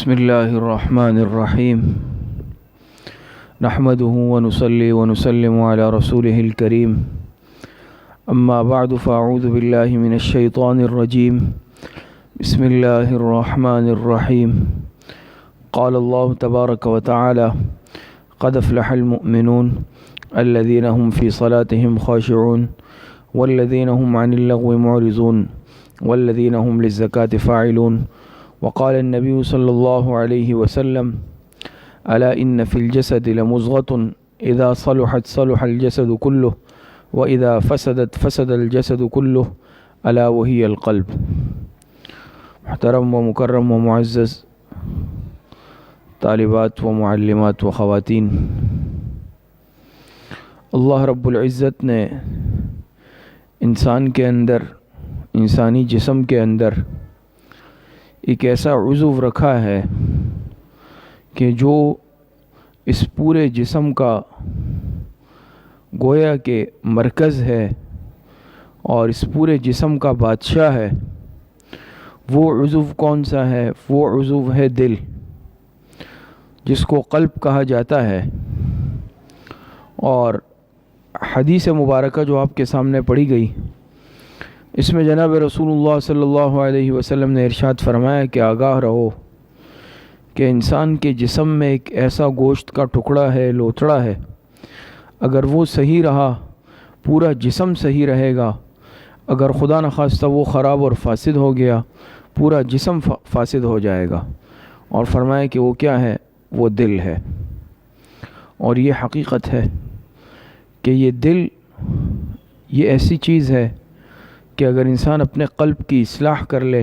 بسم الله الرحمن الرحيم نحمده ونصلي ونسلم على رسوله الكريم أما بعد فأعوذ بالله من الشيطان الرجيم بسم الله الرحمن الرحيم قال الله تبارك وتعالى قد أفلح المؤمنون الذين هم في صلاتهم خاشعون والذين هم عن اللغو معرضون والذين هم للزكاة فاعلون وقال النبي صلى الله عليه وسلم ألا إن في الجسد لمضغة إذا صلحت صلح الجسد كله وإذا فسدت فسد الجسد كله ألا وهي القلب۔ محترم و مکرم و معزز طالبات و معلمات و خواتین، اللہ رب العزت نے انسان کے اندر، انسانی جسم کے اندر ایک ایسا عضو رکھا ہے کہ جو اس پورے جسم کا گویا کہ مرکز ہے اور اس پورے جسم کا بادشاہ ہے۔ وہ عضو کون سا ہے؟ وہ عضو ہے دل، جس کو قلب کہا جاتا ہے۔ اور حدیث مبارکہ جو آپ کے سامنے پڑھی گئی، اس میں جناب رسول اللہ صلی اللہ علیہ وسلم نے ارشاد فرمایا کہ آگاہ رہو کہ انسان کے جسم میں ایک ایسا گوشت کا ٹکڑا ہے، لوتڑا ہے، اگر وہ صحیح رہا پورا جسم صحیح رہے گا، اگر خدا نخواستہ وہ خراب اور فاسد ہو گیا پورا جسم فاسد ہو جائے گا۔ اور فرمایا کہ وہ کیا ہے؟ وہ دل ہے۔ اور یہ حقیقت ہے کہ یہ دل یہ ایسی چیز ہے کہ اگر انسان اپنے قلب کی اصلاح کر لے،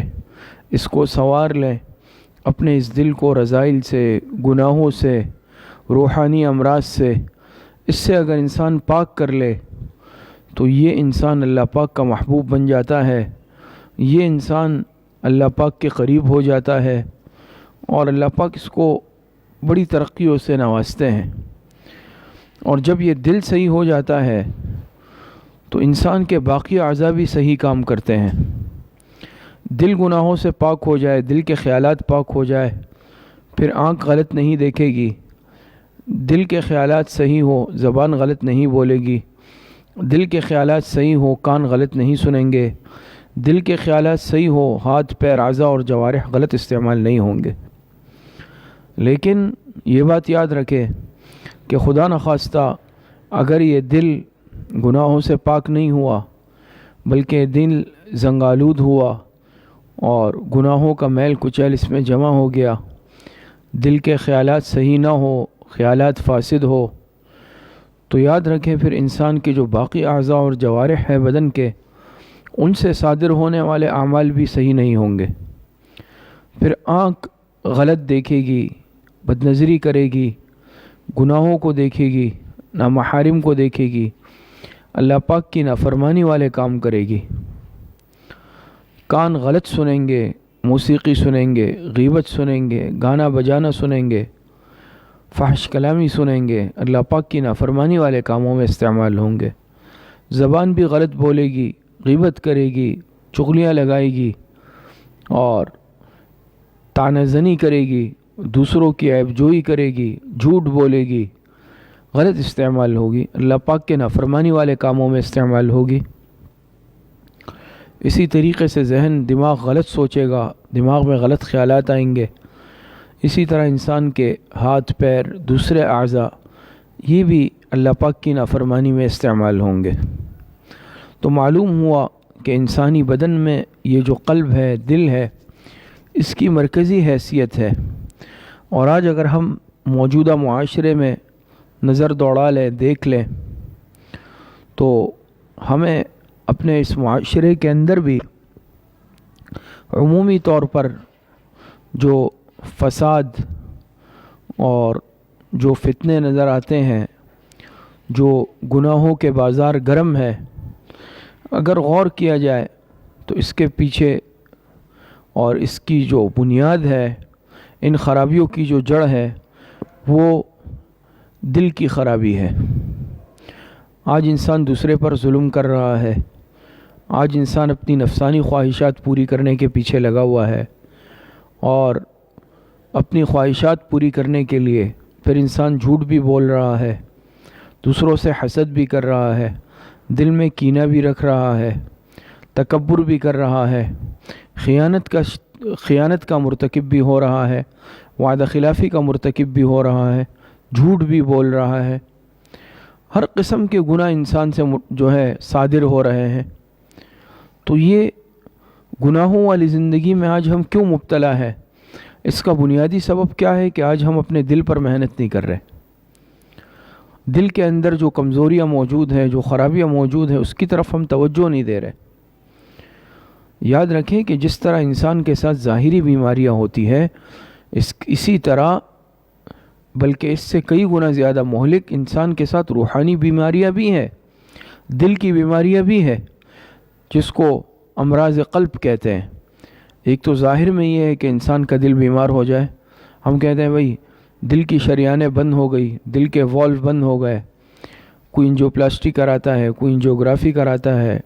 اس کو سنوار لے، اپنے اس دل کو رذائل سے، گناہوں سے، روحانی امراض سے، اس سے اگر انسان پاک کر لے تو یہ انسان اللہ پاک کا محبوب بن جاتا ہے، یہ انسان اللہ پاک کے قریب ہو جاتا ہے، اور اللہ پاک اس کو بڑی ترقیوں سے نوازتے ہیں۔ اور جب یہ دل صحیح ہو جاتا ہے تو انسان کے باقی اعضاء بھی صحیح کام کرتے ہیں۔ دل گناہوں سے پاک ہو جائے، دل کے خیالات پاک ہو جائے، پھر آنکھ غلط نہیں دیکھے گی، دل کے خیالات صحیح ہو، زبان غلط نہیں بولے گی، دل کے خیالات صحیح ہو، کان غلط نہیں سنیں گے، دل کے خیالات صحیح ہو، ہاتھ پیر اعضاء اور جوارح غلط استعمال نہیں ہوں گے۔ لیکن یہ بات یاد رکھے کہ خدا نخواستہ اگر یہ دل گناہوں سے پاک نہیں ہوا بلکہ دل زنگالود ہوا اور گناہوں کا میل کچیل اس میں جمع ہو گیا، دل کے خیالات صحیح نہ ہو، خیالات فاسد ہو، تو یاد رکھیں پھر انسان کے جو باقی اعضاء اور جوارح ہے بدن کے، ان سے صادر ہونے والے اعمال بھی صحیح نہیں ہوں گے۔ پھر آنکھ غلط دیکھے گی، بدنظری کرے گی، گناہوں کو دیکھے گی، نامحارم کو دیکھے گی، اللہ پاک کی نافرمانی والے کام کرے گی۔ کان غلط سنیں گے، موسیقی سنیں گے، غیبت سنیں گے، گانا بجانا سنیں گے، فحش کلامی سنیں گے، اللہ پاک کی نافرمانی والے کاموں میں استعمال ہوں گے۔ زبان بھی غلط بولے گی، غیبت کرے گی، چغلیاں لگائے گی اور طعنہ زنی کرے گی، دوسروں کی عیب جوئی کرے گی، جھوٹ بولے گی، غلط استعمال ہوگی، اللہ پاک کے نافرمانی والے کاموں میں استعمال ہوگی۔ اسی طریقے سے ذہن، دماغ غلط سوچے گا، دماغ میں غلط خیالات آئیں گے۔ اسی طرح انسان کے ہاتھ پیر، دوسرے اعضاء، یہ بھی اللہ پاک کی نافرمانی میں استعمال ہوں گے۔ تو معلوم ہوا کہ انسانی بدن میں یہ جو قلب ہے، دل ہے، اس کی مرکزی حیثیت ہے۔ اور آج اگر ہم موجودہ معاشرے میں نظر دوڑا لیں، دیکھ لیں، تو ہمیں اپنے اس معاشرے کے اندر بھی عمومی طور پر جو فساد اور جو فتنے نظر آتے ہیں، جو گناہوں کے بازار گرم ہے، اگر غور کیا جائے تو اس کے پیچھے اور اس کی جو بنیاد ہے، ان خرابیوں کی جو جڑ ہے، وہ دل کی خرابی ہے۔ آج انسان دوسرے پر ظلم کر رہا ہے، آج انسان اپنی نفسانی خواہشات پوری کرنے کے پیچھے لگا ہوا ہے، اور اپنی خواہشات پوری کرنے کے لیے پھر انسان جھوٹ بھی بول رہا ہے، دوسروں سے حسد بھی کر رہا ہے، دل میں کینہ بھی رکھ رہا ہے، تکبر بھی کر رہا ہے، خیانت کا مرتکب بھی ہو رہا ہے، وعدہ خلافی کا مرتکب بھی ہو رہا ہے، جھوٹ بھی بول رہا ہے، ہر قسم کے گناہ انسان سے جو ہے صادر ہو رہے ہیں۔ تو یہ گناہوں والی زندگی میں آج ہم کیوں مبتلا ہے؟ اس کا بنیادی سبب کیا ہے کہ آج ہم اپنے دل پر محنت نہیں کر رہے۔ دل کے اندر جو کمزوریاں موجود ہیں، جو خرابیاں موجود ہیں، اس کی طرف ہم توجہ نہیں دے رہے۔ یاد رکھیں کہ جس طرح انسان کے ساتھ ظاہری بیماریاں ہوتی ہے، اسی طرح بلکہ اس سے کئی گنا زیادہ مہلک انسان کے ساتھ روحانی بیماریاں بھی ہیں، دل کی بیماریاں بھی ہیں، جس کو امراض قلب کہتے ہیں۔ ایک تو ظاہر میں یہ ہے کہ انسان کا دل بیمار ہو جائے، ہم کہتے ہیں بھائی دل کی شریانیں بند ہو گئی، دل کے والو بند ہو گئے، کوئی انجیوپلاسٹی کراتا ہے، کوئی انجیوگرافی کراتا ہے،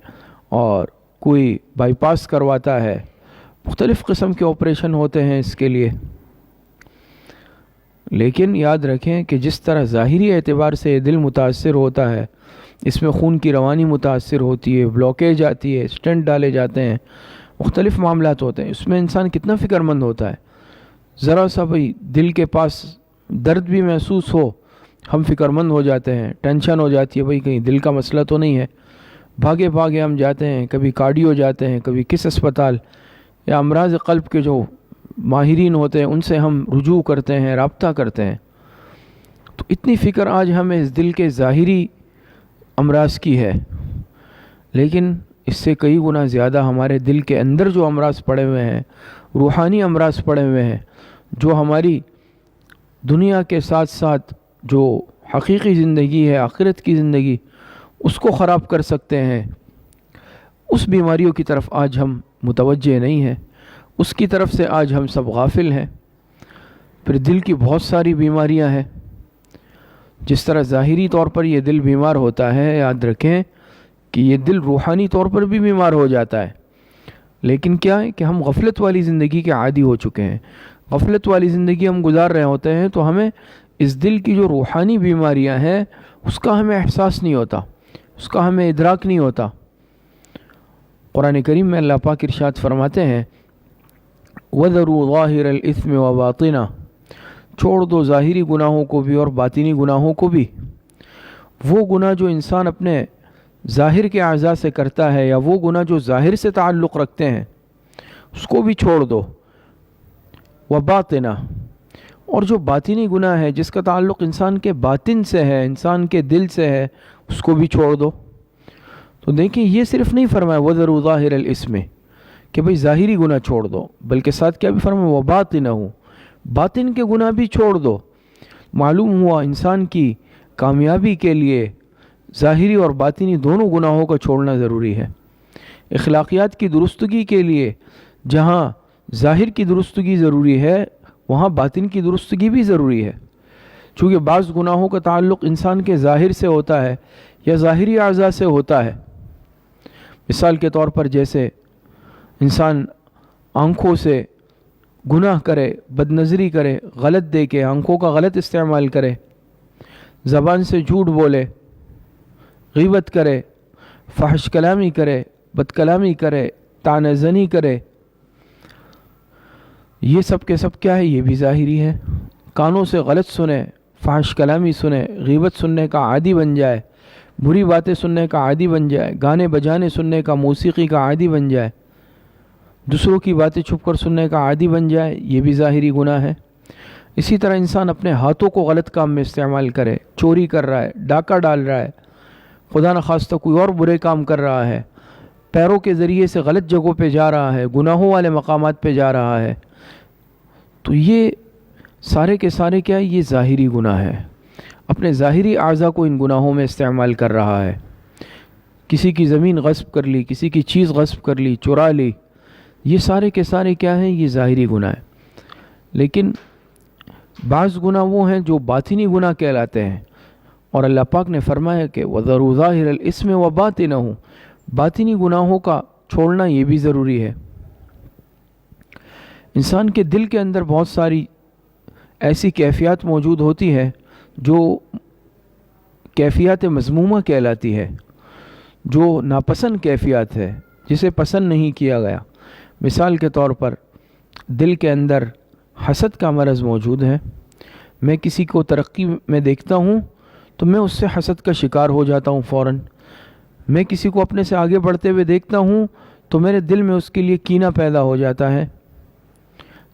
اور کوئی بائی پاس کرواتا ہے، مختلف قسم کے آپریشن ہوتے ہیں اس کے لیے۔ لیکن یاد رکھیں کہ جس طرح ظاہری اعتبار سے یہ دل متاثر ہوتا ہے، اس میں خون کی روانی متاثر ہوتی ہے، بلاکیج آتی ہے، اسٹنٹ ڈالے جاتے ہیں، مختلف معاملات ہوتے ہیں، اس میں انسان کتنا فکر مند ہوتا ہے۔ ذرا سا بھائی دل کے پاس درد بھی محسوس ہو، ہم فکر مند ہو جاتے ہیں، ٹینشن ہو جاتی ہے، بھائی کہیں دل کا مسئلہ تو نہیں ہے، بھاگے بھاگے ہم جاتے ہیں، کبھی کارڈیو جاتے ہیں، کبھی کس اسپتال، یا امراض قلب کے جو ماہرین ہوتے ہیں ان سے ہم رجوع کرتے ہیں، رابطہ کرتے ہیں۔ تو اتنی فکر آج ہمیں اس دل کے ظاہری امراض کی ہے، لیکن اس سے کئی گنا زیادہ ہمارے دل کے اندر جو امراض پڑے ہوئے ہیں، روحانی امراض پڑے ہوئے ہیں، جو ہماری دنیا کے ساتھ ساتھ جو حقیقی زندگی ہے، آخرت کی زندگی، اس کو خراب کر سکتے ہیں، اس بیماریوں کی طرف آج ہم متوجہ نہیں ہیں، اس کی طرف سے آج ہم سب غافل ہیں۔ پھر دل کی بہت ساری بیماریاں ہیں، جس طرح ظاہری طور پر یہ دل بیمار ہوتا ہے، یاد رکھیں کہ یہ دل روحانی طور پر بھی بیمار ہو جاتا ہے۔ لیکن کیا ہے کہ ہم غفلت والی زندگی کے عادی ہو چکے ہیں، غفلت والی زندگی ہم گزار رہے ہوتے ہیں، تو ہمیں اس دل کی جو روحانی بیماریاں ہیں اس کا ہمیں احساس نہیں ہوتا، اس کا ہمیں ادراک نہیں ہوتا۔ قرآن کریم میں اللہ پاک ارشاد فرماتے ہیں وَذَرُوا ظَاهِرَ الْإِثْمِ وَبَاطِنَهُ، چھوڑ دو ظاہری گناہوں کو بھی اور باطنی گناہوں کو بھی۔ وہ گناہ جو انسان اپنے ظاہر کے اعضاء سے کرتا ہے، یا وہ گناہ جو ظاہر سے تعلق رکھتے ہیں، اس کو بھی چھوڑ دو۔ وَبَاطِنَهُ، اور جو باطنی گناہ ہے جس کا تعلق انسان کے باطن سے ہے، انسان کے دل سے ہے، اس کو بھی چھوڑ دو۔ تو دیکھیں یہ صرف نہیں فرمایا وَذَرُوا ظَاهِرَ الْإِثْمِ کہ بھئی ظاہری گناہ چھوڑ دو، بلکہ ساتھ کیا بھی فرمایا وَبَاطِنَهُ، باطن کے گناہ بھی چھوڑ دو۔ معلوم ہوا انسان کی کامیابی کے لیے ظاہری اور باطنی دونوں گناہوں کا چھوڑنا ضروری ہے۔ اخلاقیات کی درستگی کے لیے جہاں ظاہر کی درستگی ضروری ہے، وہاں باطن کی درستگی بھی ضروری ہے، چونکہ بعض گناہوں کا تعلق انسان کے ظاہر سے ہوتا ہے یا ظاہری اعضاء سے ہوتا ہے۔ مثال کے طور پر جیسے انسان آنکھوں سے گناہ کرے، بد نظری کرے، غلط دیکھے، آنکھوں کا غلط استعمال کرے، زبان سے جھوٹ بولے، غیبت کرے، فحش کلامی کرے، بد کلامی کرے، طعنہ زنی کرے، یہ سب کے سب کیا ہے؟ یہ بھی ظاہری ہے۔ کانوں سے غلط سنے، فحش کلامی سنے، غیبت سننے کا عادی بن جائے، بری باتیں سننے کا عادی بن جائے، گانے بجانے سننے کا، موسیقی کا عادی بن جائے، دوسروں کی باتیں چھپ کر سننے کا عادی بن جائے، یہ بھی ظاہری گناہ ہے۔ اسی طرح انسان اپنے ہاتھوں کو غلط کام میں استعمال کرے، چوری کر رہا ہے، ڈاکہ ڈال رہا ہے، خدا نخواستہ کوئی اور برے کام کر رہا ہے، پیروں کے ذریعے سے غلط جگہوں پہ جا رہا ہے، گناہوں والے مقامات پہ جا رہا ہے، تو یہ سارے کے سارے کیا ہے؟ یہ ظاہری گناہ ہے۔ اپنے ظاہری اعضاء کو ان گناہوں میں استعمال کر رہا ہے، کسی کی زمین غصب کر لی، کسی کی چیز غصب کر لی، چرا لی، یہ سارے کے سارے کیا ہیں؟ یہ ظاہری گناہ ہے۔ لیکن بعض گناہ وہ ہیں جو باطنی گناہ کہلاتے ہیں، اور اللہ پاک نے فرمایا کہ وَذَرُوا ظَاهِرَ الْإِثْمِ وَبَاطِنَهُ، باطنی گناہوں کا چھوڑنا یہ بھی ضروری ہے۔ انسان کے دل کے اندر بہت ساری ایسی کیفیات موجود ہوتی ہے جو کیفیات مذمومہ کہلاتی ہے، جو ناپسند کیفیات ہے، جسے پسند نہیں کیا گیا۔ مثال کے طور پر دل کے اندر حسد کا مرض موجود ہے۔ میں کسی کو ترقی میں دیکھتا ہوں تو میں اس سے حسد کا شکار ہو جاتا ہوں فوراً۔ میں کسی کو اپنے سے آگے بڑھتے ہوئے دیکھتا ہوں تو میرے دل میں اس کے لیے کینہ پیدا ہو جاتا ہے۔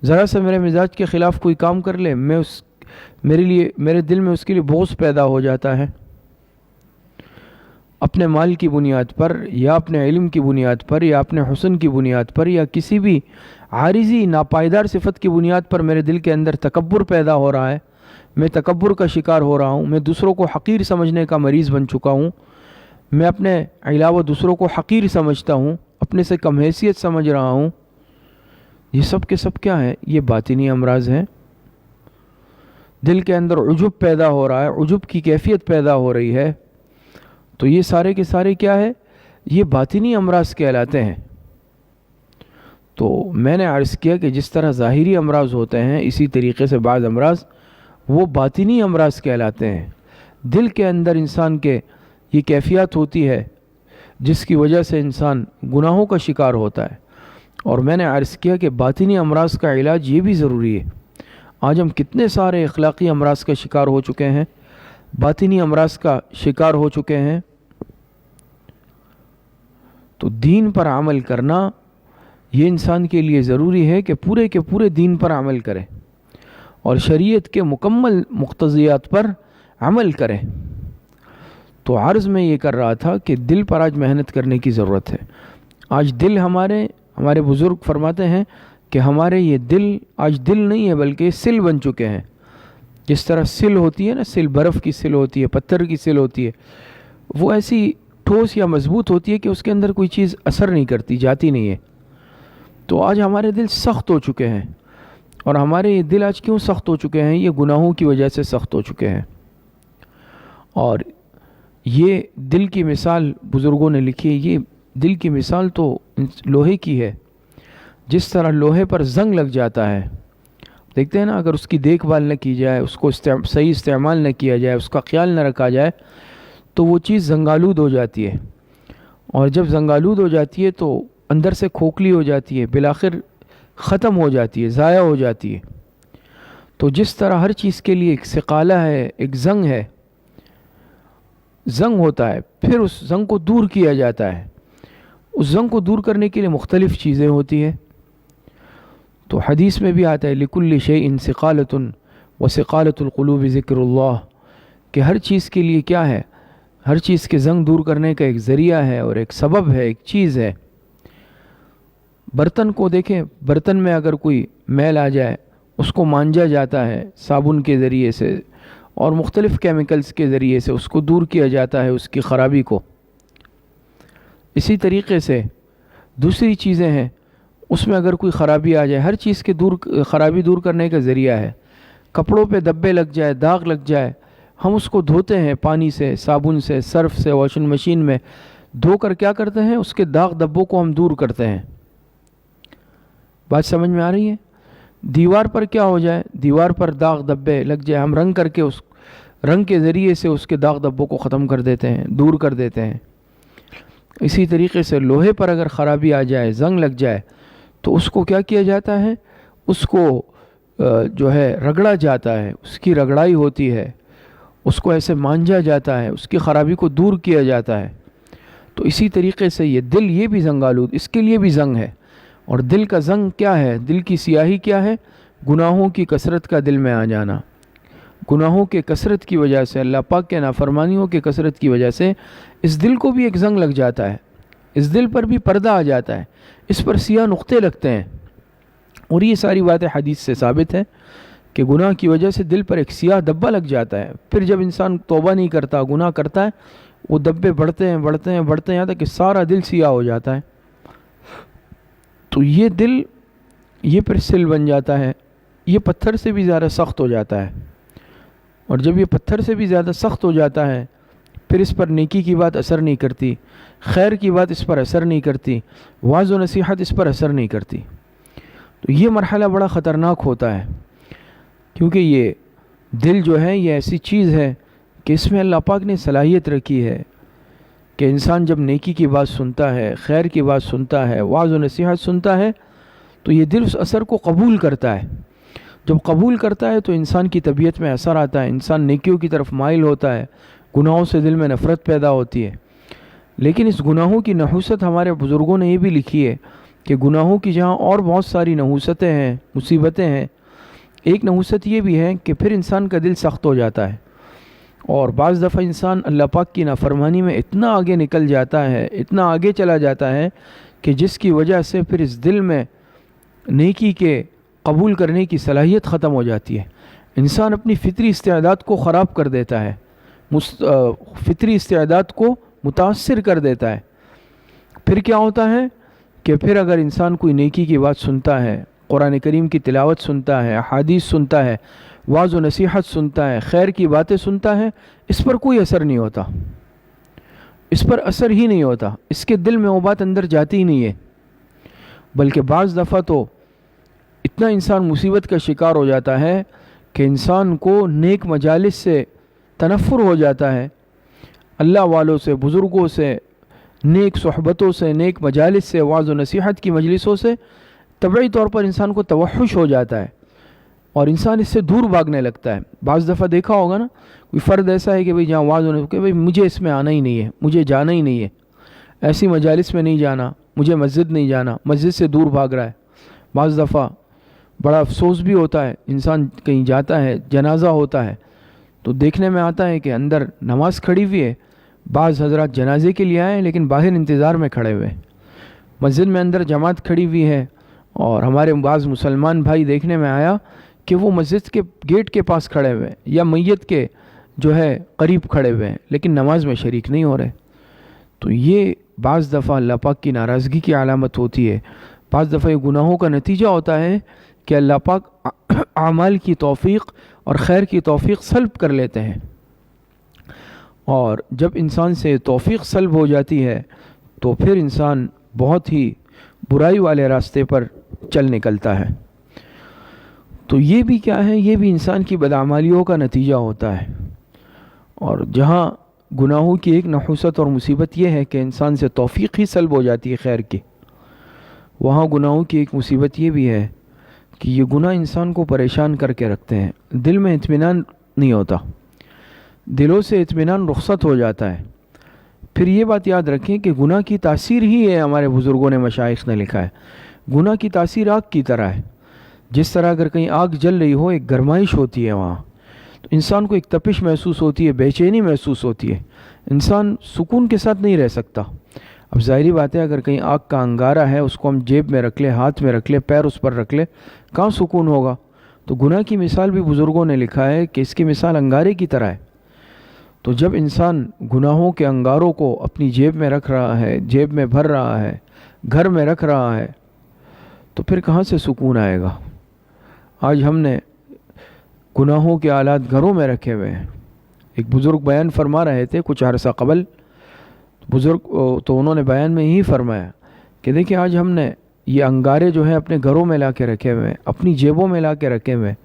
ذرا سا میرے مزاج کے خلاف کوئی کام کر لے، میرے دل میں اس کے لیے بغض پیدا ہو جاتا ہے۔ اپنے مال کی بنیاد پر یا اپنے علم کی بنیاد پر یا اپنے حسن کی بنیاد پر یا کسی بھی عارضی ناپائیدار صفت کی بنیاد پر میرے دل کے اندر تکبر پیدا ہو رہا ہے۔ میں تکبر کا شکار ہو رہا ہوں، میں دوسروں کو حقیر سمجھنے کا مریض بن چکا ہوں، میں اپنے علاوہ دوسروں کو حقیر سمجھتا ہوں، اپنے سے کم حیثیت سمجھ رہا ہوں۔ یہ سب کے سب کیا ہے؟ یہ باطنی امراض ہیں۔ دل کے اندر عجب پیدا ہو رہا ہے، عجب کی کیفیت پیدا ہو رہی ہے، تو یہ سارے کے سارے کیا ہے؟ یہ باطنی امراض کہلاتے ہیں۔ تو میں نے عرض کیا کہ جس طرح ظاہری امراض ہوتے ہیں، اسی طریقے سے بعض امراض وہ باطنی امراض کہلاتے ہیں۔ دل کے اندر انسان کے یہ کیفیت ہوتی ہے جس کی وجہ سے انسان گناہوں کا شکار ہوتا ہے۔ اور میں نے عرض کیا کہ باطنی امراض کا علاج یہ بھی ضروری ہے۔ آج ہم کتنے سارے اخلاقی امراض کا شکار ہو چکے ہیں، باطنی امراض کا شکار ہو چکے ہیں۔ تو دین پر عمل کرنا یہ انسان کے لیے ضروری ہے کہ پورے کے پورے دین پر عمل کرے اور شریعت کے مکمل مقتضیات پر عمل کرے۔ تو عرض میں یہ کر رہا تھا کہ دل پر آج محنت کرنے کی ضرورت ہے۔ آج دل ہمارے بزرگ فرماتے ہیں کہ ہمارے یہ دل آج دل نہیں ہے بلکہ سل بن چکے ہیں۔ جس طرح سل ہوتی ہے نا، سل برف کی سل ہوتی ہے، پتھر کی سل ہوتی ہے، وہ ایسی ٹھوس یا مضبوط ہوتی ہے کہ اس کے اندر کوئی چیز اثر نہیں کرتی، جاتی نہیں ہے۔ تو آج ہمارے دل سخت ہو چکے ہیں، اور ہمارے یہ دل آج کیوں سخت ہو چکے ہیں؟ یہ گناہوں کی وجہ سے سخت ہو چکے ہیں۔ اور یہ دل کی مثال بزرگوں نے لکھی ہے، یہ دل کی مثال تو لوہے کی ہے۔ جس طرح لوہے پر زنگ لگ جاتا ہے، دیکھتے ہیں نا، اگر اس کی دیکھ بھال نہ کی جائے، اس کو صحیح استعمال نہ کیا جائے، اس کا خیال نہ رکھا جائے تو وہ چیز زنگالود ہو جاتی ہے، اور جب زنگالود ہو جاتی ہے تو اندر سے کھوکھلی ہو جاتی ہے، بالآخر ختم ہو جاتی ہے، ضائع ہو جاتی ہے۔ تو جس طرح ہر چیز کے لیے ایک سقالہ ہے، ایک زنگ ہے، زنگ ہوتا ہے، پھر اس زنگ کو دور کیا جاتا ہے۔ اس زنگ کو دور کرنے کے لیے مختلف چیزیں ہوتی ہیں۔ تو حدیث میں بھی آتا ہے لِكُلِّ شَيْءٍ سِقَالَةٌ وَسِقَالَةُ الْقُلُوبِ ذِكْرُ اللَّهِ، کہ ہر چیز کے لیے کیا ہے؟ ہر چیز کے زنگ دور کرنے کا ایک ذریعہ ہے اور ایک سبب ہے، ایک چیز ہے۔ برتن کو دیکھیں، برتن میں اگر کوئی میل آ جائے اس کو مانجا جاتا ہے صابن کے ذریعے سے اور مختلف کیمیکلز کے ذریعے سے، اس کو دور کیا جاتا ہے، اس کی خرابی کو۔ اسی طریقے سے دوسری چیزیں ہیں، اس میں اگر کوئی خرابی آ جائے، ہر چیز کے خرابی دور کرنے کا ذریعہ ہے۔ کپڑوں پہ دبے لگ جائے، داغ لگ جائے، ہم اس کو دھوتے ہیں پانی سے، صابن سے، سرف سے، واشنگ مشین میں دھو کر کیا کرتے ہیں؟ اس کے داغ دبوں کو ہم دور کرتے ہیں۔ بات سمجھ میں آ رہی ہے؟ دیوار پر کیا ہو جائے؟ دیوار پر داغ دبے لگ جائے، ہم رنگ کر کے اس رنگ کے ذریعے سے اس کے داغ دبوں کو ختم کر دیتے ہیں، دور کر دیتے ہیں۔ اسی طریقے سے لوہے پر اگر خرابی آ جائے، زنگ لگ جائے، تو اس کو کیا کیا جاتا ہے؟ اس کو جو ہے رگڑا جاتا ہے، اس کی رگڑائی ہوتی ہے، اس کو ایسے مانجا جاتا ہے، اس کی خرابی کو دور کیا جاتا ہے۔ تو اسی طریقے سے یہ دل، یہ بھی زنگالود، اس کے لیے بھی زنگ ہے۔ اور دل کا زنگ کیا ہے؟ دل کی سیاہی کیا ہے؟ گناہوں کی کثرت کا دل میں آ جانا۔ گناہوں کے کثرت کی وجہ سے، اللہ پاک کے نافرمانیوں کے کثرت کی وجہ سے اس دل کو بھی ایک زنگ لگ جاتا ہے، اس دل پر بھی پردہ آ جاتا ہے، اس پر سیاہ نقطے لگتے ہیں۔ اور یہ ساری باتیں حدیث سے ثابت ہے کہ گناہ کی وجہ سے دل پر ایک سیاہ دبا لگ جاتا ہے۔ پھر جب انسان توبہ نہیں کرتا، گناہ کرتا ہے، وہ دبے بڑھتے ہیں بڑھتے ہیں بڑھتے ہیں، یہاں تک کہ سارا دل سیاہ ہو جاتا ہے۔ تو یہ دل، یہ پھر سل بن جاتا ہے، یہ پتھر سے بھی زیادہ سخت ہو جاتا ہے۔ اور جب یہ پتھر سے بھی زیادہ سخت ہو جاتا ہے، پھر اس پر نیکی کی بات اثر نہیں کرتی، خیر کی بات اس پر اثر نہیں کرتی، واعظ و نصیحت اس پر اثر نہیں کرتی۔ تو یہ مرحلہ بڑا خطرناک ہوتا ہے۔ کیونکہ یہ دل جو ہے یہ ایسی چیز ہے کہ اس میں اللہ پاک نے صلاحیت رکھی ہے کہ انسان جب نیکی کی بات سنتا ہے، خیر کی بات سنتا ہے، وعظ و نصیحت سنتا ہے، تو یہ دل اس اثر کو قبول کرتا ہے۔ جب قبول کرتا ہے تو انسان کی طبیعت میں اثر آتا ہے، انسان نیکیوں کی طرف مائل ہوتا ہے، گناہوں سے دل میں نفرت پیدا ہوتی ہے۔ لیکن اس گناہوں کی نحوست ہمارے بزرگوں نے یہ بھی لکھی ہے کہ گناہوں کی جہاں اور بہت ساری نحوستیں ہیں، مصیبتیں ہیں، ایک نحوست یہ بھی ہے کہ پھر انسان کا دل سخت ہو جاتا ہے، اور بعض دفعہ انسان اللہ پاک کی نافرمانی میں اتنا آگے نکل جاتا ہے، اتنا آگے چلا جاتا ہے کہ جس کی وجہ سے پھر اس دل میں نیکی کے قبول کرنے کی صلاحیت ختم ہو جاتی ہے۔ انسان اپنی فطری استعداد کو خراب کر دیتا ہے، فطری استعداد کو متاثر کر دیتا ہے۔ پھر کیا ہوتا ہے کہ پھر اگر انسان کوئی نیکی کی بات سنتا ہے، قرآن کریم کی تلاوت سنتا ہے، احادیث سنتا ہے، وعظ و نصیحت سنتا ہے، خیر کی باتیں سنتا ہے، اس پر کوئی اثر نہیں ہوتا، اس پر اثر ہی نہیں ہوتا، اس کے دل میں وہ بات اندر جاتی ہی نہیں ہے۔ بلکہ بعض دفعہ تو اتنا انسان مصیبت کا شکار ہو جاتا ہے کہ انسان کو نیک مجالس سے تنفر ہو جاتا ہے، اللہ والوں سے، بزرگوں سے، نیک صحبتوں سے، نیک مجالس سے، وعظ و نصیحت کی مجلسوں سے طبعی طور پر انسان کو توحش ہو جاتا ہے اور انسان اس سے دور بھاگنے لگتا ہے۔ بعض دفعہ دیکھا ہوگا نا، کوئی فرد ایسا ہے کہ بھئی جہاں وعظ ہونے کہ بھئی مجھے اس میں آنا ہی نہیں ہے، مجھے جانا ہی نہیں ہے، ایسی مجالس میں نہیں جانا، مجھے مسجد نہیں جانا، مسجد سے دور بھاگ رہا ہے۔ بعض دفعہ بڑا افسوس بھی ہوتا ہے، انسان کہیں جاتا ہے، جنازہ ہوتا ہے تو دیکھنے میں آتا ہے کہ اندر نماز کھڑی ہوئی ہے، بعض حضرات جنازے کے لیے آئے ہیں لیکن باہر انتظار میں کھڑے ہوئے ہیں، مسجد میں اندر جماعت کھڑی ہوئی ہے، اور ہمارے بعض مسلمان بھائی دیکھنے میں آیا کہ وہ مسجد کے گیٹ کے پاس کھڑے ہوئے ہیں یا میت کے جو ہے قریب کھڑے ہوئے ہیں لیکن نماز میں شریک نہیں ہو رہے۔ تو یہ بعض دفعہ اللہ پاک کی ناراضگی کی علامت ہوتی ہے، بعض دفعہ یہ گناہوں کا نتیجہ ہوتا ہے کہ اللہ پاک اعمال کی توفیق اور خیر کی توفیق سلب کر لیتے ہیں، اور جب انسان سے توفیق سلب ہو جاتی ہے تو پھر انسان بہت ہی برائی والے راستے پر چل نکلتا ہے۔ تو یہ بھی کیا ہے، یہ بھی انسان کی بدعمالیوں کا نتیجہ ہوتا ہے۔ اور جہاں گناہوں کی ایک نحوست اور مصیبت یہ ہے کہ انسان سے توفیق ہی سلب ہو جاتی ہے خیر کی، وہاں گناہوں کی ایک مصیبت یہ بھی ہے کہ یہ گناہ انسان کو پریشان کر کے رکھتے ہیں، دل میں اطمینان نہیں ہوتا، دلوں سے اطمینان رخصت ہو جاتا ہے۔ پھر یہ بات یاد رکھیں کہ گناہ کی تاثیر ہی ہے، ہمارے بزرگوں نے، مشائخ نے لکھا ہے، گناہ کی تاثیر آگ کی طرح ہے۔ جس طرح اگر کہیں آگ جل رہی ہو، ایک گرمائش ہوتی ہے وہاں، تو انسان کو ایک تپش محسوس ہوتی ہے، بے چینی محسوس ہوتی ہے، انسان سکون کے ساتھ نہیں رہ سکتا۔ اب ظاہری بات ہے اگر کہیں آگ کا انگارہ ہے، اس کو ہم جیب میں رکھ لیں، ہاتھ میں رکھ لیں، پیر اس پر رکھ لیں، کہاں سکون ہوگا؟ تو گناہ کی مثال بھی بزرگوں نے لکھا ہے کہ اس کی مثال انگارے کی طرح ہے۔ تو جب انسان گناہوں کے انگاروں کو اپنی جیب میں رکھ رہا ہے، جیب میں بھر رہا ہے، گھر میں رکھ رہا ہے، تو پھر کہاں سے سکون آئے گا؟ آج ہم نے گناہوں کے آلات گھروں میں رکھے ہوئے ہیں۔ ایک بزرگ بیان فرما رہے تھے کچھ عرصہ قبل، تو انہوں نے بیان میں یہی فرمایا کہ دیکھیں آج ہم نے یہ انگارے جو ہیں اپنے گھروں میں لا کے رکھے ہوئے ہیں، اپنی جیبوں میں لا کے رکھے ہوئے ہیں۔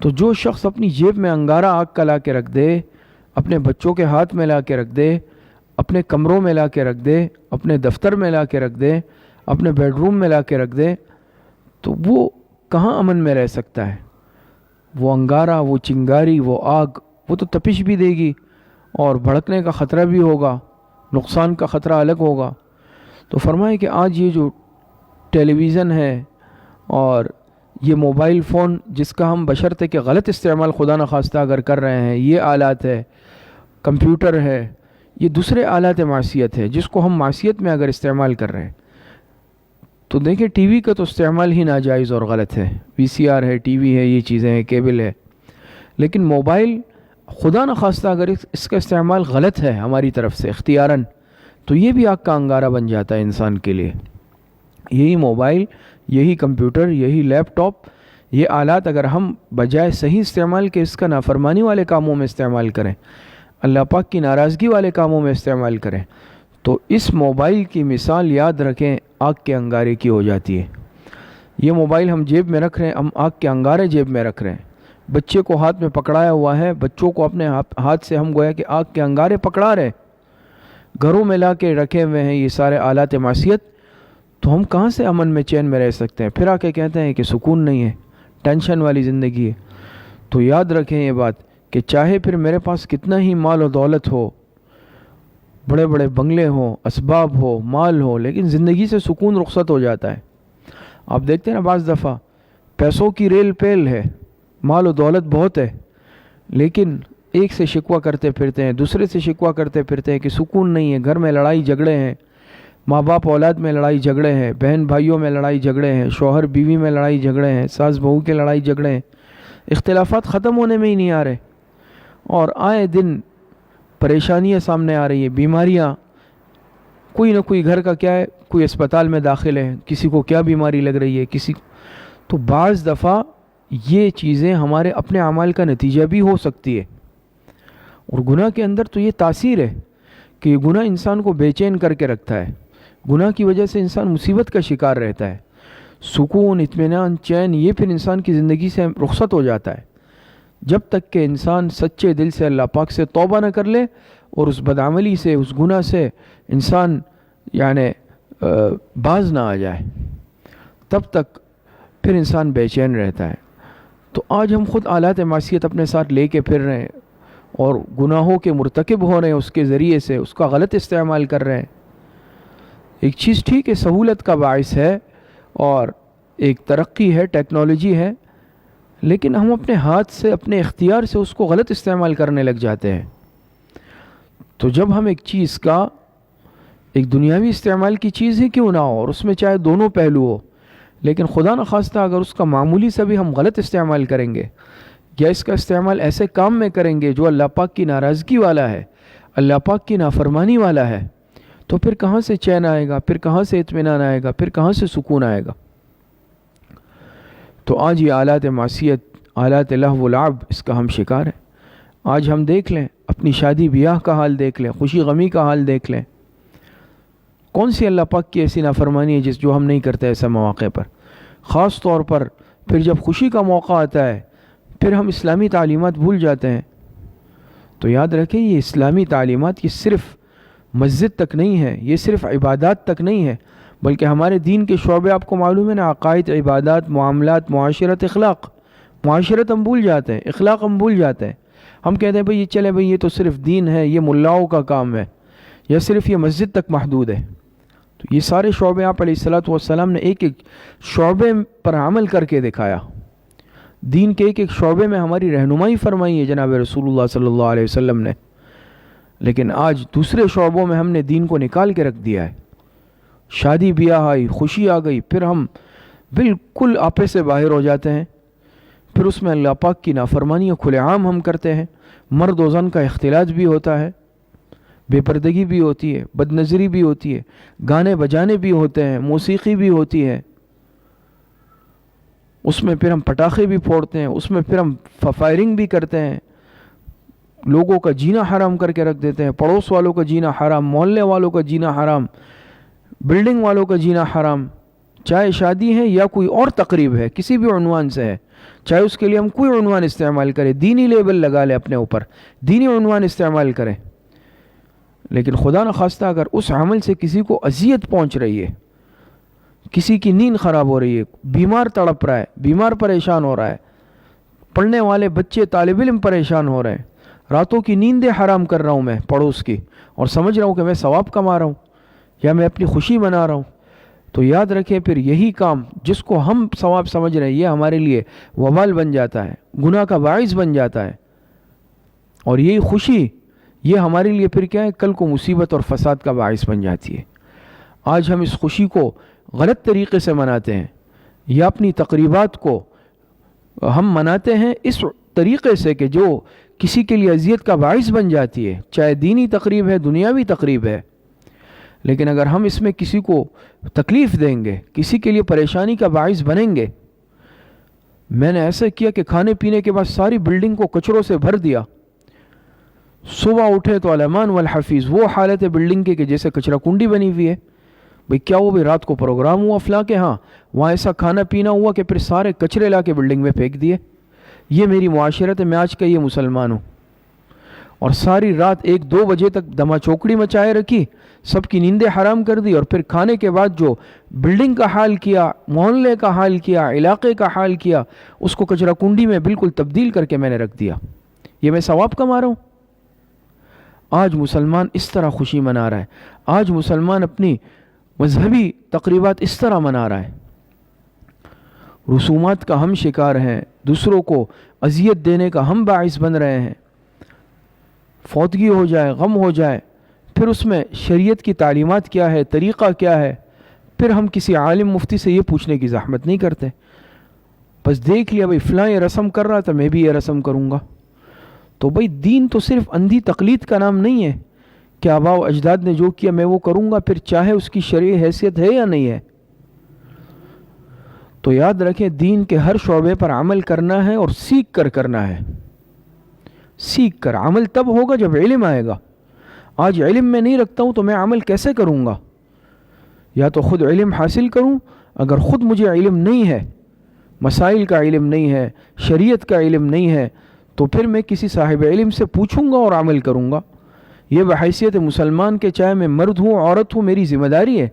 تو جو شخص اپنی جیب میں انگارہ آگ کا لا کے رکھ دے، اپنے بچوں کے ہاتھ میں لا کے رکھ دے، اپنے کمروں میں لا کے رکھ دے، اپنے دفتر میں لا کے رکھ دے، اپنے بیڈ روم میں لا کے رکھ دے، تو وہ کہاں امن میں رہ سکتا ہے؟ وہ انگارہ، وہ چنگاری، وہ آگ، وہ تو تپش بھی دے گی اور بھڑکنے کا خطرہ بھی ہوگا، نقصان کا خطرہ الگ ہوگا۔ تو فرمائے کہ آج یہ جو ٹیلی ویژن ہے اور یہ موبائل فون جس کا ہم بشرطے کہ غلط استعمال خدا نخواستہ اگر کر رہے ہیں، یہ آلات ہے، کمپیوٹر ہے، یہ دوسرے آلات معصیت ہے جس کو ہم معصیت میں اگر استعمال کر رہے ہیں، تو دیکھیں ٹی وی کا تو استعمال ہی ناجائز اور غلط ہے، وی سی آر ہے، ٹی وی ہے، یہ چیزیں ہیں، کیبل ہے، لیکن موبائل خدا نخواستہ اگر اس کا استعمال غلط ہے ہماری طرف سے اختیاراً، تو یہ بھی آگ کا انگارہ بن جاتا ہے انسان کے لیے۔ یہی موبائل، یہی کمپیوٹر، یہی لیپ ٹاپ، یہ آلات اگر ہم بجائے صحیح استعمال کے اس کا نافرمانی والے کاموں میں استعمال کریں، اللہ پاک کی ناراضگی والے کاموں میں استعمال کریں، تو اس موبائل کی مثال یاد رکھیں آگ کے انگارے کی ہو جاتی ہے۔ یہ موبائل ہم جیب میں رکھ رہے ہیں، ہم آگ کے انگارے جیب میں رکھ رہے ہیں، بچے کو ہاتھ میں پکڑایا ہوا ہے، بچوں کو اپنے ہاتھ سے ہم گویا کہ آگ کے انگارے پکڑا رہے، گھروں میں لا کے رکھے ہوئے ہیں یہ سارے آلات معصیت، تو ہم کہاں سے امن میں چین میں رہ سکتے ہیں؟ پھر آ کے کہتے ہیں کہ سکون نہیں ہے، ٹینشن والی زندگی ہے۔ تو یاد رکھیں یہ بات کہ چاہے پھر میرے پاس کتنا ہی مال و دولت ہو، بڑے بڑے بنگلے ہوں، اسباب ہو، مال ہو، لیکن زندگی سے سکون رخصت ہو جاتا ہے۔ آپ دیکھتے ہیں نا بعض دفعہ پیسوں کی ریل پیل ہے، مال و دولت بہت ہے، لیکن ایک سے شکوہ کرتے پھرتے ہیں، دوسرے سے شکوہ کرتے پھرتے ہیں کہ سکون نہیں ہے، گھر میں لڑائی جھگڑے ہیں، ماں باپ اولاد میں لڑائی جھگڑے ہیں، بہن بھائیوں میں لڑائی جھگڑے ہیں، شوہر بیوی میں لڑائی جھگڑے ہیں، ساس بہو کے لڑائی جھگڑے ہیں، اختلافات ختم ہونے میں ہی نہیں آ رہے، اور آئے دن پریشانیاں سامنے آ رہی ہیں، بیماریاں، کوئی نہ کوئی گھر کا کیا ہے، کوئی اسپتال میں داخل ہے، کسی کو کیا بیماری لگ رہی ہے، کسی تو بعض دفعہ یہ چیزیں ہمارے اپنے اعمال کا نتیجہ بھی ہو سکتی ہے، اور گناہ کے اندر تو یہ تاثیر ہے کہ گناہ انسان کو بے چین کر کے رکھتا ہے، گناہ کی وجہ سے انسان مصیبت کا شکار رہتا ہے، سکون، اطمینان، چین یہ پھر انسان کی زندگی سے رخصت ہو جاتا ہے، جب تک کہ انسان سچے دل سے اللہ پاک سے توبہ نہ کر لے اور اس بدعملی سے، اس گناہ سے انسان یعنی باز نہ آ جائے، تب تک پھر انسان بے چین رہتا ہے۔ تو آج ہم خود آلات معصیت اپنے ساتھ لے کے پھر رہے ہیں اور گناہوں کے مرتکب ہو رہے ہیں، اس کے ذریعے سے اس کا غلط استعمال کر رہے ہیں۔ ایک چیز ٹھیک ہے، سہولت کا باعث ہے اور ایک ترقی ہے، ٹیکنالوجی ہے، لیکن ہم اپنے ہاتھ سے، اپنے اختیار سے اس کو غلط استعمال کرنے لگ جاتے ہیں۔ تو جب ہم ایک چیز کا ایک دنیاوی استعمال کی چیز ہی کیوں نہ ہو، اور اس میں چاہے دونوں پہلو ہو، لیکن خدا نخواستہ اگر اس کا معمولی سے بھی ہم غلط استعمال کریں گے یا اس کا استعمال ایسے کام میں کریں گے جو اللہ پاک کی ناراضگی والا ہے، اللہ پاک کی نافرمانی والا ہے، تو پھر کہاں سے چین آئے گا، پھر کہاں سے اطمینان آئے گا، پھر کہاں سے سکون آئے گا؟ تو آج یہ آلات معصیت، آلات لہو و لعب، اس کا ہم شکار ہیں۔ آج ہم دیکھ لیں اپنی شادی بیاہ کا حال دیکھ لیں، خوشی غمی کا حال دیکھ لیں، کون سی اللہ پاک کی ایسی نافرمانی ہے جو ہم نہیں کرتے ایسا مواقع پر؟ خاص طور پر پھر جب خوشی کا موقع آتا ہے پھر ہم اسلامی تعلیمات بھول جاتے ہیں۔ تو یاد رکھیں یہ اسلامی تعلیمات یہ صرف مسجد تک نہیں ہے، یہ صرف عبادات تک نہیں ہے، بلکہ ہمارے دین کے شعبے آپ کو معلوم ہے نا، عقائد، عبادات، معاملات، معاشرت، اخلاق۔ معاشرت ہم بھول جاتے ہیں، اخلاق ہم بھول جاتے ہیں، ہم کہتے ہیں بھئی یہ چلے بھئی یہ تو صرف دین ہے، یہ ملاؤں کا کام ہے، یا صرف یہ مسجد تک محدود ہے۔ تو یہ سارے شعبے آپ علیہ الصلوۃ والسلام نے ایک ایک شعبے پر عمل کر کے دکھایا، دین کے ایک ایک شعبے میں ہماری رہنمائی فرمائی ہے جناب رسول اللہ صلی اللہ علیہ وسلم نے، لیکن آج دوسرے شعبوں میں ہم نے دین کو نکال کے رکھ دیا ہے۔ شادی بیاہ آئی، خوشی آ گئی، پھر ہم بالکل آپے سے باہر ہو جاتے ہیں، پھر اس میں اللہ پاک کی نافرمانیاں کھلے عام ہم کرتے ہیں، مرد و زن کا اختلاط بھی ہوتا ہے، بے پردگی بھی ہوتی ہے، بد نظری بھی ہوتی ہے، گانے بجانے بھی ہوتے ہیں، موسیقی بھی ہوتی ہے، اس میں پھر ہم پٹاخے بھی پھوڑتے ہیں، اس میں پھر ہم فائرنگ بھی کرتے ہیں، لوگوں کا جینا حرام کر کے رکھ دیتے ہیں، پڑوس والوں کا جینا حرام، محلے والوں کا جینا حرام، بلڈنگ والوں کا جینا حرام، چاہے شادی ہے یا کوئی اور تقریب ہے، کسی بھی عنوان سے ہے، چاہے اس کے لیے ہم کوئی عنوان استعمال کریں، دینی لیبل لگا لیں اپنے اوپر، دینی عنوان استعمال کریں، لیکن خدا نخواستہ اگر اس عمل سے کسی کو اذیت پہنچ رہی ہے، کسی کی نیند خراب ہو رہی ہے، بیمار تڑپ رہا ہے، بیمار پریشان ہو رہا ہے، پڑھنے والے بچے طالب علم پریشان ہو رہے ہیں، راتوں کی نیندیں حرام کر رہا ہوں میں پڑوس کی، اور سمجھ رہا ہوں کہ میں ثواب کما رہا ہوں یا میں اپنی خوشی منا رہا ہوں، تو یاد رکھیں پھر یہی کام جس کو ہم ثواب سمجھ رہے ہیں یہ ہمارے لیے وبال بن جاتا ہے، گناہ کا باعث بن جاتا ہے، اور یہی خوشی یہ ہمارے لیے پھر کیا ہے، کل کو مصیبت اور فساد کا باعث بن جاتی ہے۔ آج ہم اس خوشی کو غلط طریقے سے مناتے ہیں، یا اپنی تقریبات کو ہم مناتے ہیں اس طریقے سے کہ جو کسی کے لیے اذیت کا باعث بن جاتی ہے، چاہے دینی تقریب ہے، دنیاوی تقریب ہے، لیکن اگر ہم اس میں کسی کو تکلیف دیں گے، کسی کے لیے پریشانی کا باعث بنیں گے، میں نے ایسا کیا کہ کھانے پینے کے بعد ساری بلڈنگ کو کچروں سے بھر دیا، صبح اٹھے تو الامان والحفیظ، وہ حالت ہے بلڈنگ کے کہ جیسے کچرا کنڈی بنی ہوئی ہے، بھئی کیا وہ بھی رات کو پروگرام ہوا فلاں کے ہاں، وہاں ایسا کھانا پینا ہوا کہ پھر سارے کچرے لا کے بلڈنگ میں پھینک دیے، یہ میری معاشرت ہے، میں آج کا یہ مسلمان ہوں. اور ساری رات 1-2 بجے تک دما چوکڑی مچائے رکھی، سب کی نیندیں حرام کر دی، اور پھر کھانے کے بعد جو بلڈنگ کا حال کیا، محلے کا حال کیا، علاقے کا حال کیا، اس کو کچرا کنڈی میں بالکل تبدیل کر کے میں نے رکھ دیا. یہ میں ثواب کما رہا ہوں؟ آج مسلمان اس طرح خوشی منا رہا ہے، آج مسلمان اپنی مذہبی تقریبات اس طرح منا رہا ہے. رسومات کا ہم شکار ہیں، دوسروں کو اذیت دینے کا ہم باعث بن رہے ہیں. فوتگی ہو جائے، غم ہو جائے، پھر اس میں شریعت کی تعلیمات کیا ہے، طریقہ کیا ہے، پھر ہم کسی عالم مفتی سے یہ پوچھنے کی زحمت نہیں کرتے. بس دیکھ لیا بھئی فلاں یہ رسم کر رہا تھا، میں بھی یہ رسم کروں گا. تو بھئی دین تو صرف اندھی تقلید کا نام نہیں ہے کہ آباء و اجداد نے جو کیا میں وہ کروں گا، پھر چاہے اس کی شرعی حیثیت ہے یا نہیں ہے. تو یاد رکھیں دین کے ہر شعبے پر عمل کرنا ہے، اور سیکھ کر کرنا ہے. سیکھ کر عمل تب ہوگا جب علم آئے گا. آج علم میں نہیں رکھتا ہوں تو میں عمل کیسے کروں گا؟ یا تو خود علم حاصل کروں، اگر خود مجھے علم نہیں ہے، مسائل کا علم نہیں ہے، شریعت کا علم نہیں ہے، تو پھر میں کسی صاحب علم سے پوچھوں گا اور عمل کروں گا. یہ بحیثیت مسلمان کے، چاہے میں مرد ہوں عورت ہوں، میری ذمہ داری ہے.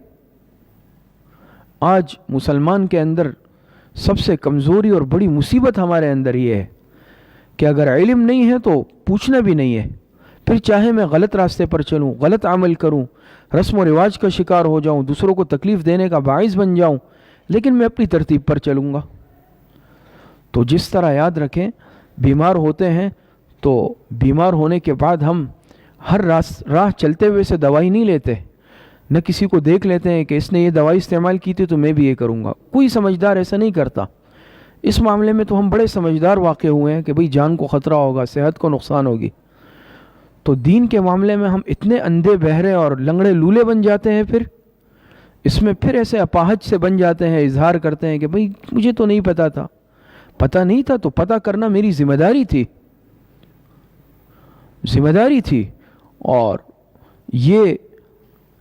آج مسلمان کے اندر سب سے کمزوری اور بڑی مصیبت ہمارے اندر یہ ہے کہ اگر علم نہیں ہے تو پوچھنا بھی نہیں ہے. پھر چاہے میں غلط راستے پر چلوں، غلط عمل کروں، رسم و رواج کا شکار ہو جاؤں، دوسروں کو تکلیف دینے کا باعث بن جاؤں، لیکن میں اپنی ترتیب پر چلوں گا. تو جس طرح یاد رکھیں بیمار ہوتے ہیں تو بیمار ہونے کے بعد ہم ہر راہ چلتے ہوئے سے دوائی نہیں لیتے، نہ کسی کو دیکھ لیتے ہیں کہ اس نے یہ دوائی استعمال کی تھی تو میں بھی یہ کروں گا. کوئی سمجھدار ایسا نہیں کرتا. اس معاملے میں تو ہم بڑے سمجھدار واقع ہوئے ہیں کہ بھئی جان کو خطرہ ہوگا، صحت کو نقصان ہوگی. تو دین کے معاملے میں ہم اتنے اندھے بہرے اور لنگڑے لولے بن جاتے ہیں، پھر اس میں پھر ایسے اپاہج سے بن جاتے ہیں، اظہار کرتے ہیں کہ بھئی مجھے تو نہیں پتا تھا. پتہ نہیں تھا تو پتہ کرنا میری ذمہ داری تھی، ذمہ داری تھی. اور یہ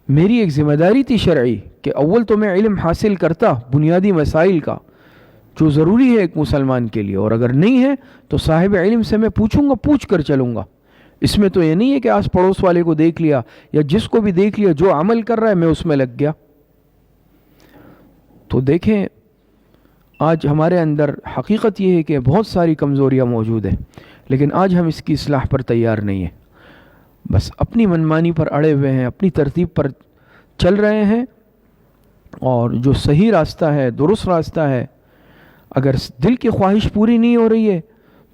میری ایک ذمہ داری تھی شرعی کہ اول تو میں علم حاصل کرتا بنیادی مسائل کا جو ضروری ہے ایک مسلمان کے لیے، اور اگر نہیں ہے تو صاحب علم سے میں پوچھوں گا، پوچھ کر چلوں گا. اس میں تو یہ نہیں ہے کہ آس پڑوس والے کو دیکھ لیا یا جس کو بھی دیکھ لیا جو عمل کر رہا ہے میں اس میں لگ گیا. تو دیکھیں آج ہمارے اندر حقیقت یہ ہے کہ بہت ساری کمزوریاں موجود ہیں، لیکن آج ہم اس کی اصلاح پر تیار نہیں ہیں. بس اپنی منمانی پر اڑے ہوئے ہیں، اپنی ترتیب پر چل رہے ہیں. اور جو صحیح راستہ ہے، درست راستہ ہے، اگر دل کی خواہش پوری نہیں ہو رہی ہے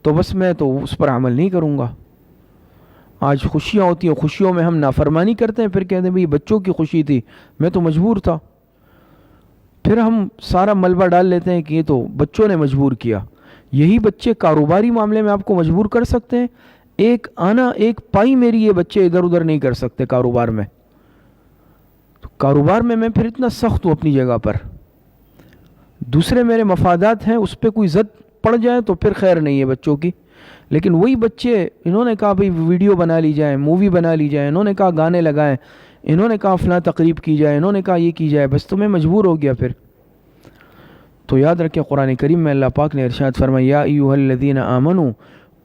تو بس میں تو اس پر عمل نہیں کروں گا. آج خوشیاں ہوتی ہیں، خوشیوں میں ہم نافرمانی کرتے ہیں، پھر کہتے ہیں بھئی بچوں کی خوشی تھی، میں تو مجبور تھا. پھر ہم سارا ملبہ ڈال لیتے ہیں کہ یہ تو بچوں نے مجبور کیا. یہی بچے کاروباری معاملے میں آپ کو مجبور کر سکتے ہیں. ایک آنا ایک پائی میری یہ بچے ادھر ادھر نہیں کر سکتے کاروبار میں. تو کاروبار میں پھر اتنا سخت ہوں اپنی جگہ پر. دوسرے میرے مفادات ہیں، اس پہ کوئی زد پڑ جائے تو پھر خیر نہیں ہے بچوں کی. لیکن وہی بچے، انہوں نے کہا بھئی ویڈیو بنا لی جائے، مووی بنا لی جائے، انہوں نے کہا گانے لگائیں، انہوں نے کہا فلاں تقریب کی جائے، انہوں نے کہا یہ کی جائے، بس تو میں مجبور ہو گیا پھر. تو یاد رکھیں قرآن کریم میں اللہ پاک نے ارشاد فرمایا یا ایھا الذین آمنوا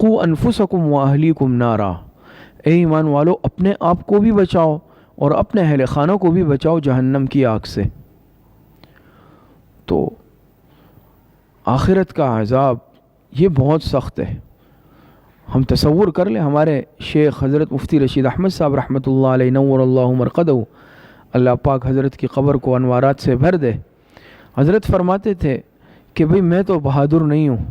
قوا انفسکم واہلیکم نارا، اے ایمان والو اپنے آپ کو بھی بچاؤ اور اپنے اہل خانہ کو بھی بچاؤ جہنم کی آگ سے. تو آخرت کا عذاب یہ بہت سخت ہے. ہم تصور کر لیں ہمارے شیخ حضرت مفتی رشید احمد صاحب رحمۃ اللہ علیہ نور اللہ مرقدہ، اللہ پاک حضرت کی قبر کو انوارات سے بھر دے. حضرت فرماتے تھے کہ بھئی میں تو بہادر نہیں ہوں،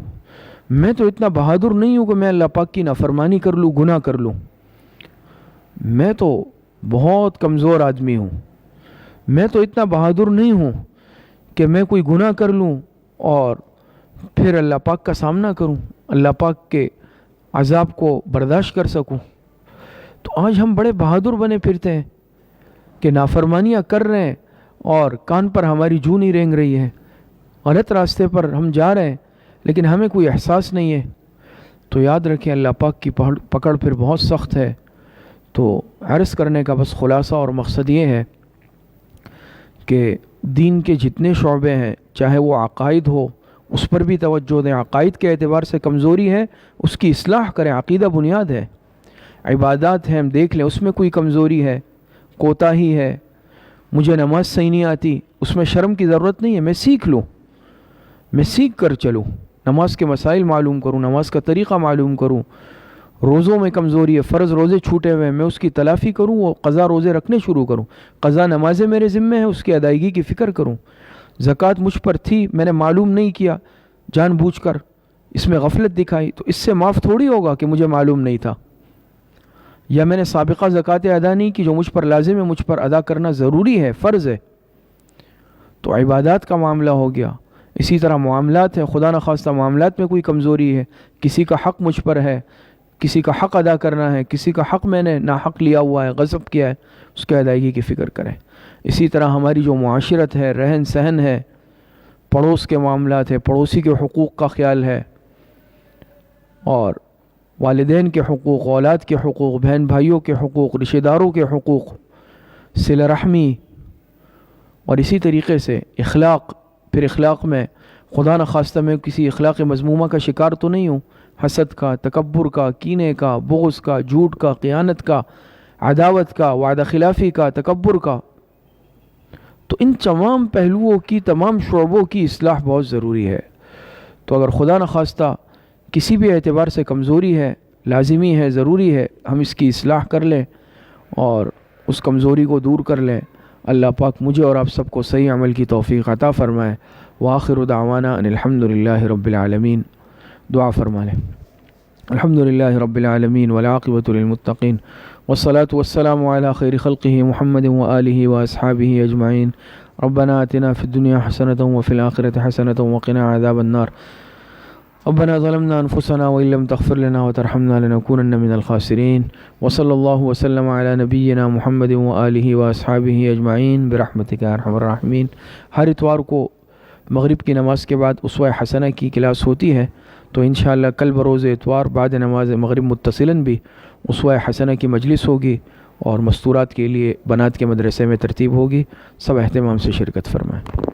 میں تو اتنا بہادر نہیں ہوں کہ میں اللہ پاک کی نافرمانی کر لوں، گناہ کر لوں. میں تو بہت کمزور آدمی ہوں. میں تو اتنا بہادر نہیں ہوں کہ میں کوئی گناہ کر لوں اور پھر اللہ پاک کا سامنا کروں، اللہ پاک کے عذاب کو برداشت کر سکوں. تو آج ہم بڑے بہادر بنے پھرتے ہیں کہ نافرمانیاں کر رہے ہیں اور کان پر ہماری جو نہیں رینگ رہی ہے، غلط راستے پر ہم جا رہے ہیں لیکن ہمیں کوئی احساس نہیں ہے. تو یاد رکھیں اللہ پاک کی پکڑ پھر بہت سخت ہے. تو عرض کرنے کا بس خلاصہ اور مقصد یہ ہے کہ دین کے جتنے شعبے ہیں، چاہے وہ عقائد ہو، اس پر بھی توجہ دیں. عقائد کے اعتبار سے کمزوری ہے اس کی اصلاح کریں. عقیدہ بنیاد ہے. عبادات ہیں ہم دیکھ لیں اس میں کوئی کمزوری ہے, کوتاہی ہے, مجھے نماز صحیح نہیں آتی, اس میں شرم کی ضرورت نہیں ہے. میں سیکھ لوں, میں سیکھ کر چلوں, نماز کے مسائل معلوم کروں, نماز کا طریقہ معلوم کروں. روزوں میں کمزوری ہے, فرض روزے چھوٹے ہوئے ہیں, میں اس کی تلافی کروں, وہ قضا روزے رکھنے شروع کروں. قضا نمازیں میرے ذمے ہیں, اس کی ادائیگی کی فکر کروں. زکوٰۃ مجھ پر تھی, میں نے معلوم نہیں کیا جان بوجھ کر, اس میں غفلت دکھائی, تو اس سے معاف تھوڑی ہوگا کہ مجھے معلوم نہیں تھا. یا میں نے سابقہ زکوٰۃ ادا نہیں کی جو مجھ پر لازم ہے, مجھ پر ادا کرنا ضروری ہے, فرض ہے. تو عبادات کا معاملہ ہو گیا. اسی طرح معاملات ہیں, خدا نخواستہ معاملات میں کوئی کمزوری ہے, کسی کا حق مجھ پر ہے, کسی کا حق ادا کرنا ہے, کسی کا حق میں نے ناحق لیا ہوا ہے, غصب کیا ہے, اس کے ادائیگی کی فکر کریں. اسی طرح ہماری جو معاشرت ہے, رہن سہن ہے, پڑوس کے معاملات ہے, پڑوسی کے حقوق کا خیال ہے, اور والدین کے حقوق, اولاد کے حقوق, بہن بھائیوں کے حقوق, رشتہ داروں کے حقوق, صلہ رحمی, اور اسی طریقے سے اخلاق. پھر اخلاق میں خدا نخواستہ میں کسی اخلاق مذمومہ کا شکار تو نہیں ہوں, حسد کا, تکبر کا, کینے کا, بغض کا, جھوٹ کا, خیانت کا, عداوت کا, وعدہ خلافی کا, تکبر کا. تو ان تمام پہلوؤں کی, تمام شعبوں کی اصلاح بہت ضروری ہے. تو اگر خدا نخواستہ کسی بھی اعتبار سے کمزوری ہے, لازمی ہے, ضروری ہے, ہم اس کی اصلاح کر لیں اور اس کمزوری کو دور کر لیں. اللہ پاک مجھے اور آپ سب کو صحیح عمل کی توفیق عطا فرمائے. وآخر دعوانا ان الحمدللہ رب العالمین. دعا فرما لیں. الحمدللہ رب العالمین والعاقبۃ للمتقین والصلاة والسلام علی خیر خلقہ محمد وآلہ واصحابہ اجمعین. ربنا آتنا فی الدنیا حسنۃ وفی الآخرۃ حسنۃ وقنا عذاب النار. ربنا ظلمنا انفسنا وان لم تغفر لنا وترحمنا لنكونن من الخاسرین. وصلی اللہ وسلم علی نبینا محمد وآلہ واصحابہ اجمعین برحمتک یا ارحم الراحمین. ہر اتوار کو مغرب کی نماز کے بعد اسوہ حسنہ کی کلاس ہوتی ہے, تو انشاءاللہ کل بروز اتوار بعد نماز مغرب متصلاً بھی اسوہ حسنہ کی مجلس ہوگی, اور مستورات کے لیے بنات کے مدرسے میں ترتیب ہوگی. سب اہتمام سے شرکت فرمائیں.